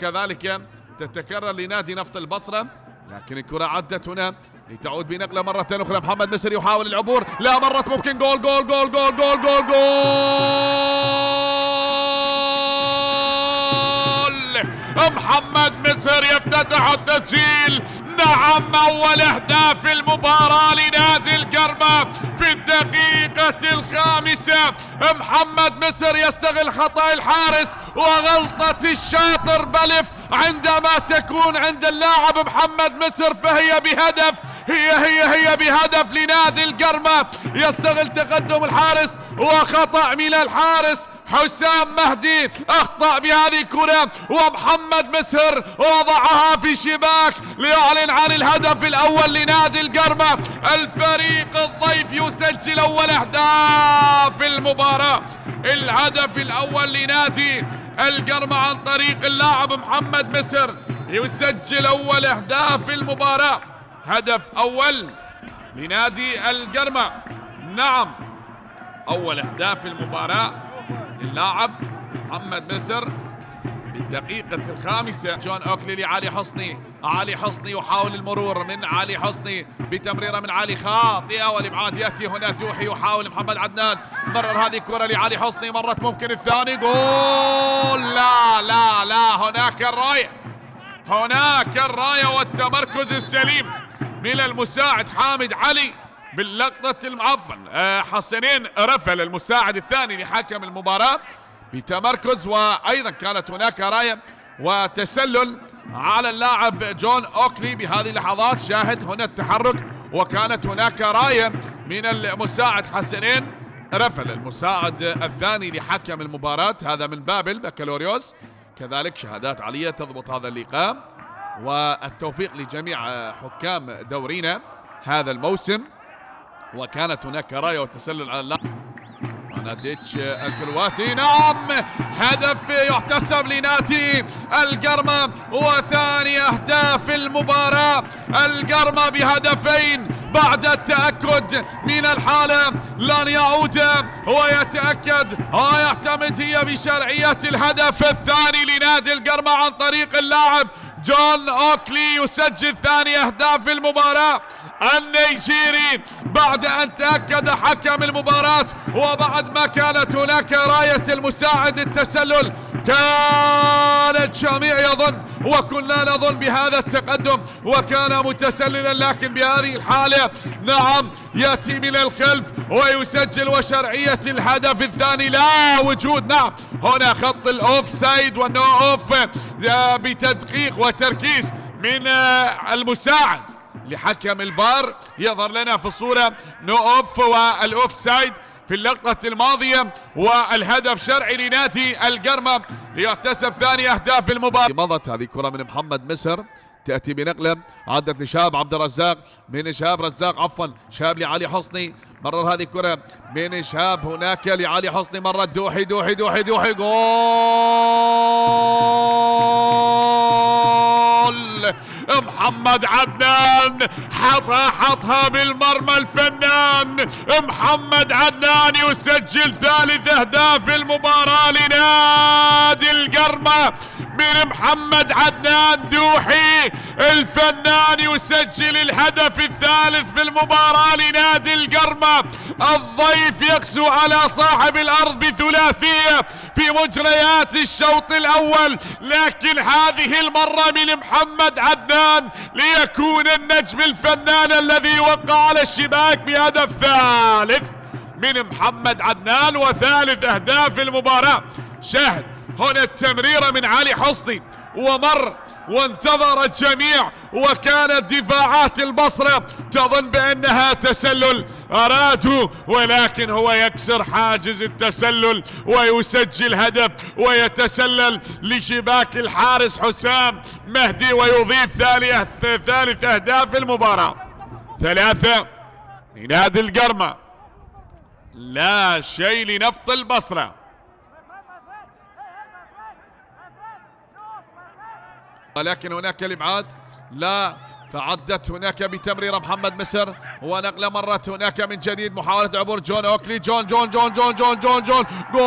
وكذلك تتكرر لنادي نفط البصرة، لكن الكرة عدت هنا لتعود بنقلة مرة أخرى. محمد مصر يحاول العبور، لا مرت ممكن جول جول جول جول جول جول جول. محمد مصر يفتتح التسجيل. نعم، أول أهداف المباراة لنادي القرمة في الدقيقة 5. محمد مصر يستغل خطأ الحارس وغلطة الشاطر بلف عندما تكون عند اللاعب محمد مصر، فهي بهدف، هي بهدف لنادي القرمة. يستغل تقدم الحارس وخطأ من الحارس حسام مهدي، اخطأ بهذه الكرة ومحمد مصر وضعها في شباك ليعلن عن الهدف الاول لنادي القرمة. الفريق الضيف يسجل اول اهداف المباراة، الهدف الاول لنادي القرمة عن طريق اللاعب محمد مصر، يسجل اول اهداف المباراة، هدف اول لنادي القرمة. نعم، اول اهداف المباراة اللاعب محمد مصر بالدقيقة 5. جون أوكلي لعلي حصني، علي حصني يحاول المرور من علي حصني بتمريرة من علي خاطئة، والإبعاد يأتي هنا. دوحي يحاول محمد عدنان، مرر هذه الكرة لعلي حصني، مرت ممكن الثاني، جول. لا هناك الراية، هناك الراية والتمركز السليم من المساعد حامد علي باللقطة حسنين رفل المساعد الثاني لحكم المباراة بتمركز، وأيضا كانت هناك راية وتسلل على اللاعب جون أوكلي بهذه اللحظات. شاهد هنا التحرك، وكانت هناك راية من المساعد حسنين رفل المساعد الثاني لحكم المباراة، هذا من بابل بكالوريوس. كذلك شهادات علية تضبط هذا اللقاء، والتوفيق لجميع حكام دورينا هذا الموسم. وكانت هناك راية والتسلل على اللاعب ناديتش الكلواتي. نعم، هدف يحتسب لنادي القرمة وثاني أهداف المباراة. القرمة بهدفين بعد التأكد من الحالة، لن يعود ويتأكد ويعتمد هي بشرعية الهدف الثاني لنادي القرمة عن طريق اللاعب جون أوكلي، يسجل ثاني أهداف المباراة النيجيري بعد أن تأكد حكم المباراة وبعد ما كانت هناك راية المساعد التسلل. كان الجميع يظن وكنا نظن بهذا التقدم وكان متسللا، لكن بهذه الحالة نعم يأتي من الخلف ويسجل، وشرعية الهدف الثاني لا وجود. نعم، هنا خط الأوف سايد والنو أوف بتدقيق وتركيز من المساعد لحكم الفار. يظهر لنا في الصورة نو أوف والأوف سايد في اللقطة الماضية، والهدف شرعي لنادي القرمة ليحتسب ثاني أهداف المباراة. مضت هذه كرة من محمد مصر، تأتي بنقلة عدت لشهاب عبد الرزاق، من شهاب رزاق شهاب لعلي حصني، مرر هذه الكرة من شهاب هناك لعلي حصني، مرت دوحي جول. محمد عدنان حطها بالمرمى الفنان. محمد عدنان يسجل ثالث أهداف المباراة لنادي القرمة من محمد عدنان. دوحي الفنان يسجل الهدف الثالث في المباراة لنادي القرمة. الضيف يقسو على صاحب الأرض بثلاثية في مجريات الشوط الأول، لكن هذه المرة من محمد عدنان ليكون النجم الفنان الذي وقع على الشباك بهدف ثالث من محمد عدنان وثالث أهداف المباراة. شاهد هنا التمريرة من علي حصني ومر وانتظر الجميع، وكانت دفاعات البصرة تظن بأنها تسلل، أرادوا ولكن هو يكسر حاجز التسلل ويسجل هدف ويتسلل لشباك الحارس حسام مهدي ويضيف ثالث أهداف المباراة. 3 لنادي القرمة، لا شيء لنفط البصرة. ولكن هناك الابعاد لا، فعدت هناك بتمريره محمد مصر ونقله مرت هناك من جديد، محاوله عبور جون اوكلي، جون جون جون جون جون جون جون جول.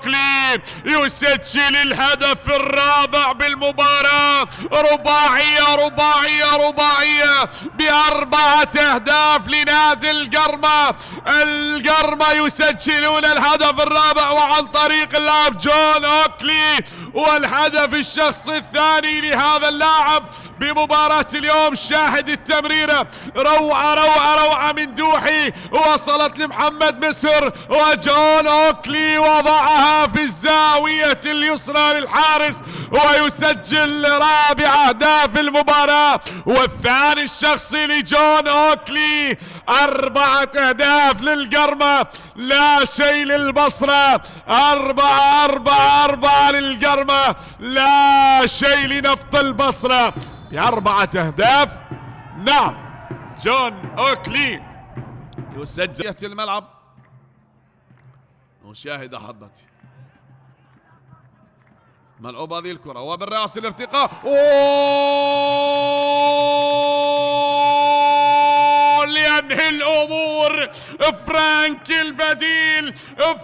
اوكلي يسجل الهدف الرابع بالمباراة. رباعية رباعية رباعية ب4 أهداف لنادي القرمة. القرمة يسجلون الهدف الرابع وعن طريق اللاعب جون اوكلي، والهدف الشخصي الثاني لهذا اللاعب بمباراة اليوم. شاهد التمريرة، روعة روعة روعة من دوحي، وصلت لمحمد مصر وجون اوكلي وضعها في الزاوية اليسرى للحارس ويسجل رابع أهداف المباراة والثاني الشخصي لجون اوكلي. 4 أهداف للقرمة، لا شيء للبصرة. 4 للقرمة، لا شيء لنفط البصرة ب4 أهداف. نعم، جون اوكلي يسجل الملعب. نشاهد أحبتي ملعوب هذه الكرة وبالرأس الارتقاء، لينهي الأمور فرانك البديل،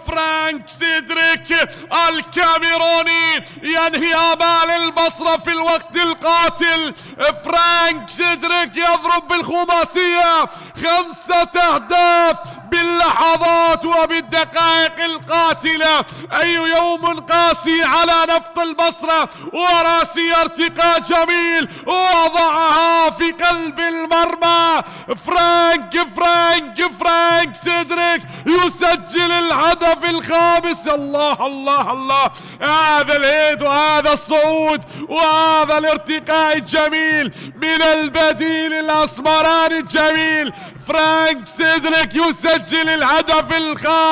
فرانك سيدريك الكاميروني ينهي آمال البصرة في الوقت القاتل. فرانك سيدريك يضرب بالخماسية، 5 أهداف باللحظات وبالدقائق القاتلة. أي يوم قاسي على نفط البصرة، وراسي ارتقاء جميل وضعها في قلب المرمى. فرانك سيدريك يسجل الهدف الخامس. الله الله الله، هذا الهيد وهذا الصعود وهذا الارتقاء الجميل من البديل الأسمراني الجميل. فرانك سيدريك يسجل الهدف الخامس.